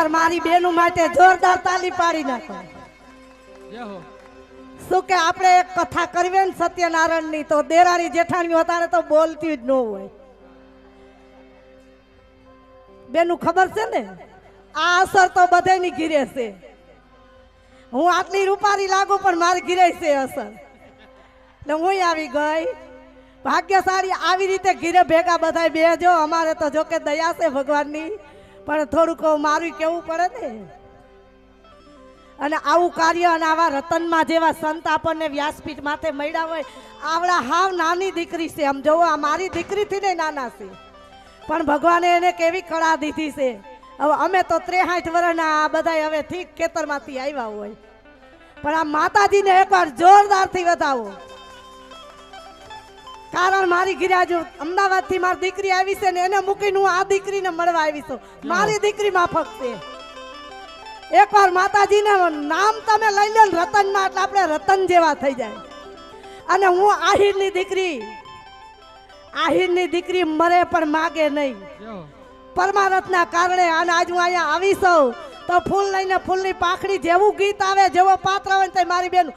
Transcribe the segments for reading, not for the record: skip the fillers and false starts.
એકવાર મારી બેનું માટે જોરદાર તાલી પાડી નાખો. શું કે આપણે એક કથા કરવી ને સત્યનારાયણની તો દેરાણી જેઠાણી હોતા તો બોલતી જ ન હોય. બેનું ખબર છે ને આ અસર તો બધાની ઘીરે છે. હું આટલી રૂપારી લાગુ પણ મારી ઘીરે છે અસર, એટલે હું આવી ગઈ. ભાગ્યશાળી આવી રીતે ઘીરે ભેગા બધા બેજો. અમારે તો જોકે દયા છે ભગવાનની, પણ થોડુંક મારું કેવું પડે ને. અને આવું કાર્ય અને આવા રતનમાં જેવા સંત આપણને વ્યાસપીઠ માથે મળ્યા હોય. આવડા હાવ નાની દીકરી છે, આમ જોવો આ મારી દીકરીથી ને નાના છે, પણ ભગવાને એને કેવી કળા દીધી છે. હવે અમે તો 63 વર્ષના આ બધા હવે ઠીક ખેતરમાંથી આવ્યા હોય, પણ આ માતાજીને એકવાર જોરદારથી વધાવો. કારણ મારી ગિરાજુ અમદાવાદથી મારી દીકરી આવી છે ને એને મૂકીને હું આ દીકરીને મળવા આવી છું. મારી દીકરી માફક છે. એકવાર માતાજીને નામ તમે લઈ લો રતનમાં, એટલે આપણે રતન જેવા થઈ જાય. અને હું આહિરની દીકરી મરે પણ માગે નહીં. પરમારથના કારણે અને આજ હું અહીંયા આવી છું તો ફૂલ લઈને ફૂલની પાખડી જેવું ગીત આવે, જેવો પાત્ર આવે ને મારી બેન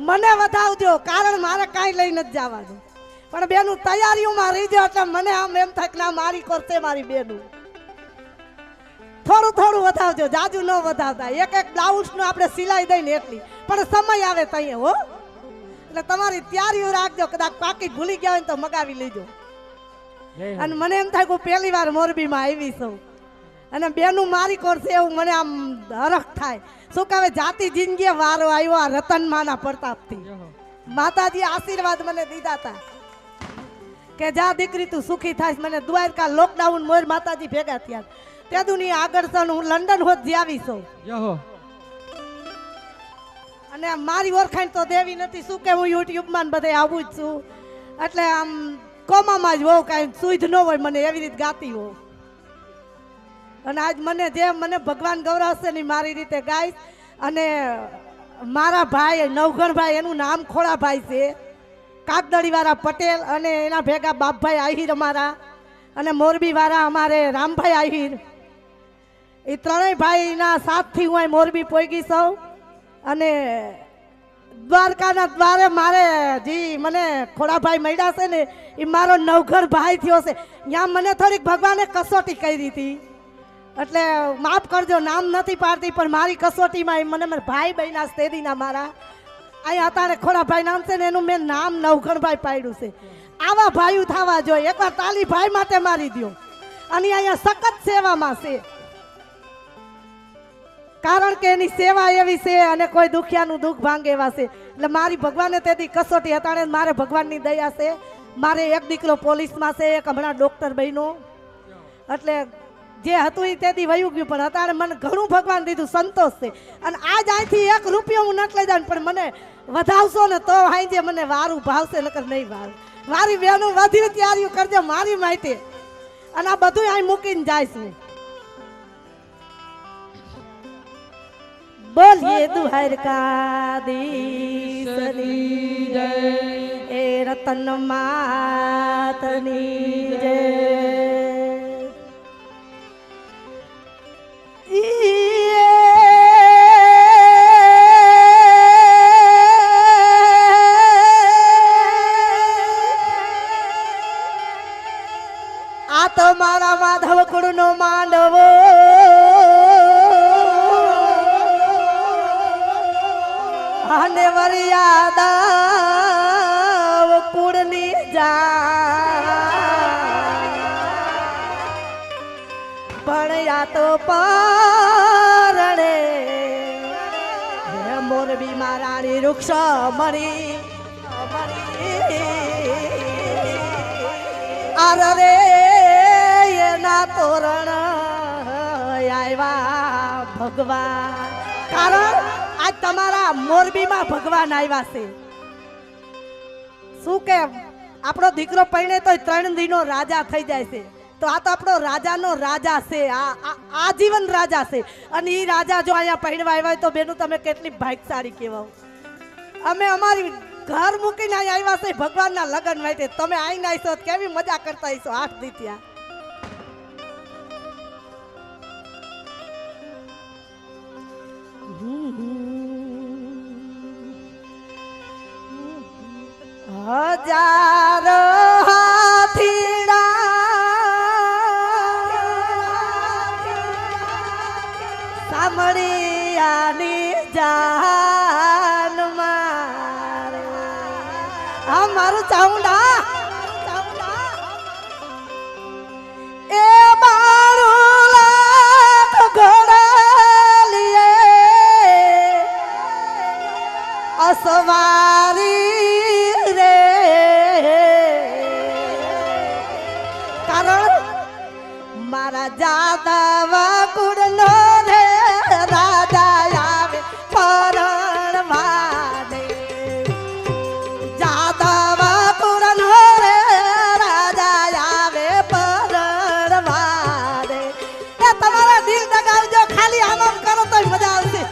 મને વધાવજો, કારણ મારે કાંઈ લઈને જ જવાનું. પણ બેનું તૈયારીઓમાં રહી જાય એટલે મને આમ એમ થાય કે ના મારી કરશે મારી બેનું. થોડું થોડું વધાવજો, જાજુ ન વધાવતા. એક એક બ્લાઉઝનું આપણે સિલાઈ દઈને એટલી, પણ સમય આવે તઈએ હો. એટલે તમારી તૈયારીઓ રાખજો, કદાચ પાકીટ ભૂલી ગયા હોય તો મગાવી લેજો. અને મને એમ થાય કે હું પહેલી વાર મોરબીમાં આવી છું અને બેનું મારી કરશે એવું મને આમ હરખ થાય. શું કહે જાતિ જિંદગી વારો આવ્યો આ રતનમાના પ્રતાપથી. માતાજી આશીર્વાદ મને દીધા હતા કે જા દીકરી તું સુખી થાય. મને દ્વારકા લોકડાઉન મોર માતાજી ભેગા થયા. તે દુનિયા આગળ છે હું લંડન હોત જ આવી છું. અને મારી ઓળખાણ તો દેવી નથી. શું કે હું યુટ્યુબમાં બધે આવું જ છું, એટલે આમ કોમામાં જ હોઉં, કાંઈ સુધ ન હોય મને એવી રીતે ગાતી હોઉં. અને આજ મને જે મને ભગવાન ગૌરવશે ને મારી રીતે ગાઈશ. અને મારા ભાઈ નવઘણભાઈ એનું નામ ખોડાભાઈ છે, કાગદડી વાળા પટેલ, અને એના ભેગા બાપભાઈ આહિર અમારા, અને મોરબી વાળા અમારે રામભાઈ આહિર. એ ત્રણેય ભાઈના સાથથી હું અહીં મોરબી પહોંચી છું. અને દ્વારકાના દ્વારે મારે જે મને ખોડાભાઈ મળ્યા છે ને એ મારો નવઘણ ભાઈ થયો છે. ત્યાં મને થોડીક ભગવાને કસોટી કરી હતી, એટલે માફ કરજો નામ નથી પાડતી, પણ મારી કસોટીમાં મને મારા ભાઈ બહેના સ્તેદીના મારા અહીંયા અત્યારે ખોડાભાઈ નામ છે ને એનું મેં નામ નવઘણભાઈ પાડ્યું છે. આવા ભાઈઓ થવા જોઈએ. એકવાર તાલી ભાઈ માટે મારી દો. અને અહીંયા સખત સેવામાં છે, કારણ કે એની સેવા એવી છે અને કોઈ દુખિયાનું દુઃખ ભાંગે એવા છે. એટલે મારી ભગવાને તેથી કસોટી હતાડે. મારે ભગવાનની દયા છે. મારે એક દીકરો પોલીસમાં છે, એક હમણાં ડોક્ટર બહેનો. એટલે જે હતું એ તેથી વયું ગયું, પણ અત્યારે મને ઘણું ભગવાન દીધું, સંતોષ છે. અને આજ અહીંથી 1 રૂપિયો હું નથી લઈ જાઉં, પણ મને વધાવશો ને તો હાઈ મને વારું ભાવશે, નકર નહીં ભાવે. મારી બહેનો વધી તૈયારીઓ કરજો મારી માટે. અને આ બધું અહીં મૂકીને જાય છે. બોલીએ દ્વારકાધીશની જય, એ રતન માતની જય. આ તો મારા માધવ કુળનો માંડવો, અને વરિયાદા કુળની જા. પણ આ તો પરણે મોરબી મારાની વૃક્ષ મરી આર રે એના તોરણ આવ્યા ભગવાન. કારણ આજ તમારા મોરબીમાં ભગવાન આવ્યા છે. શું કે આપણો દીકરો પરણે તો 3 દિનો રાજા થઈ જાય છે. તો આ તો આપણો રાજાનો રાજા છે, આજીવન રાજા છે. અને એ રાજા જો અહીંયા પરણવા આવ્યા હોય તો બેનું તમે કેટલી ભાગ્યશાળી કહેવાઓ. અમે અમારી ઘર મૂકીને અહીંયા આવ્યા છે ભગવાનના લગ્ન માટે. તમે આવીને આવીશો કેવી મજા કરતા આવીશો 8 દી ત્યાં. હજારો હાથીડા સામળિયાની જાન મારે આ મારું ચાઉંડા એ મારું લાખ ઘોડાલીએ અસવારી રે કારણ મારા જાદવ કુળનો રે રાજા આવે પરણવા દે જાદવ કુળનો રે રાજા આવે પરણવા દે એ તમારા દિલ દગાવજો ખાલી આમ કરો તો મજા આવશે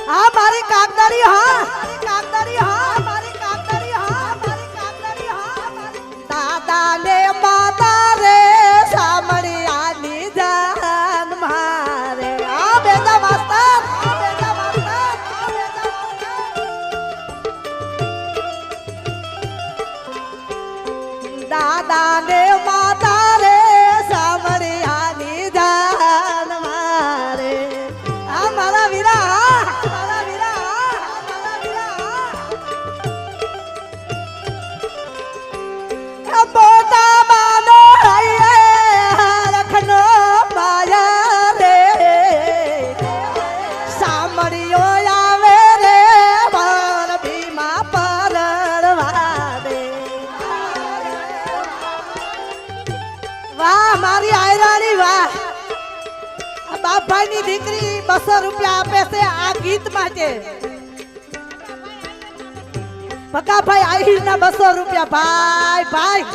હા મારી કાગદારી હા મારી કાગદારી હા દાદા ને માતા રે સામળિયાની જાન મારે આ બેટા માસ્તર દાદા ને માતા રે સામળિયાની જાન મારે આ મારા વીરા મોટા બાનો રખનો માયા રે સામળિયો આવે રે બોલ ભીમા પરણવા દે વાહ મારી આયરાણી વાહ બાપાની દીકરી 200 રૂપિયા આપે છે આ ગીત માટે પકાભાઈ આહીરના 200 રૂપિયા ભાઈ ભાઈ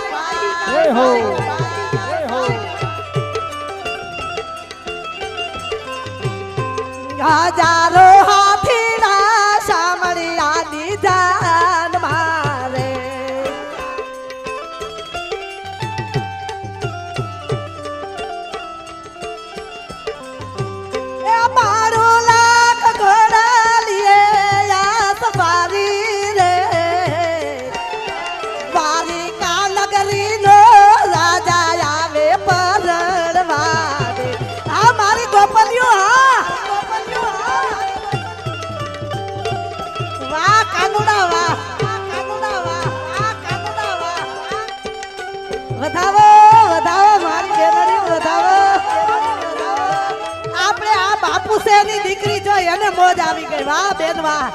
હજારો હાથીડા સામળિયાની જાન મારે એ મારું લાખ ઘોડાલીએ આ સવારી રે દ્વારિકા નગરીનો રાજા આવે પરણવા દે આ મારી ગોપલીઓ વાહ કાનુડા વાહ વધાવો મારી બેનરીઓ વધાવો આપણે આ બાપુસેની દીકરી જોઈ અને મોજ આવી ગઈ વાહ બેન વાહ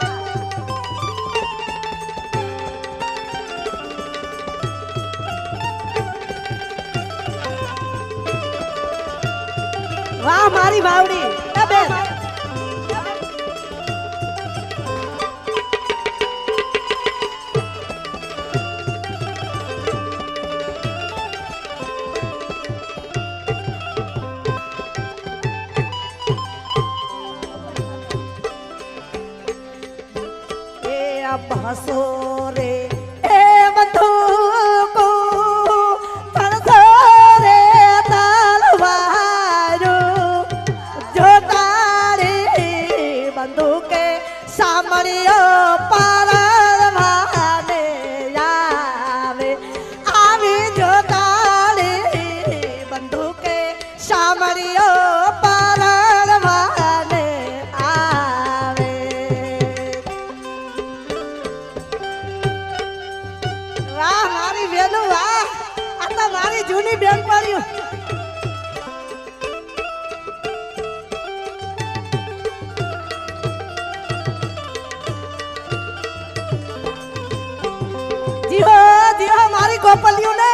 વાહ મારી વાવડી એ બેન બસો રે એ બંધુકો તણસો રે તલવારો જોતાડી બંદૂકે સામળિયો પરણવાને આવે આવી જોતાડી બંદૂકે સામળિયો પરણવાને આવે વાહ મારી બેનો વાહ આ તો મારી જૂની બેન પડ્યું જી હો મારી ગોપલિયું ને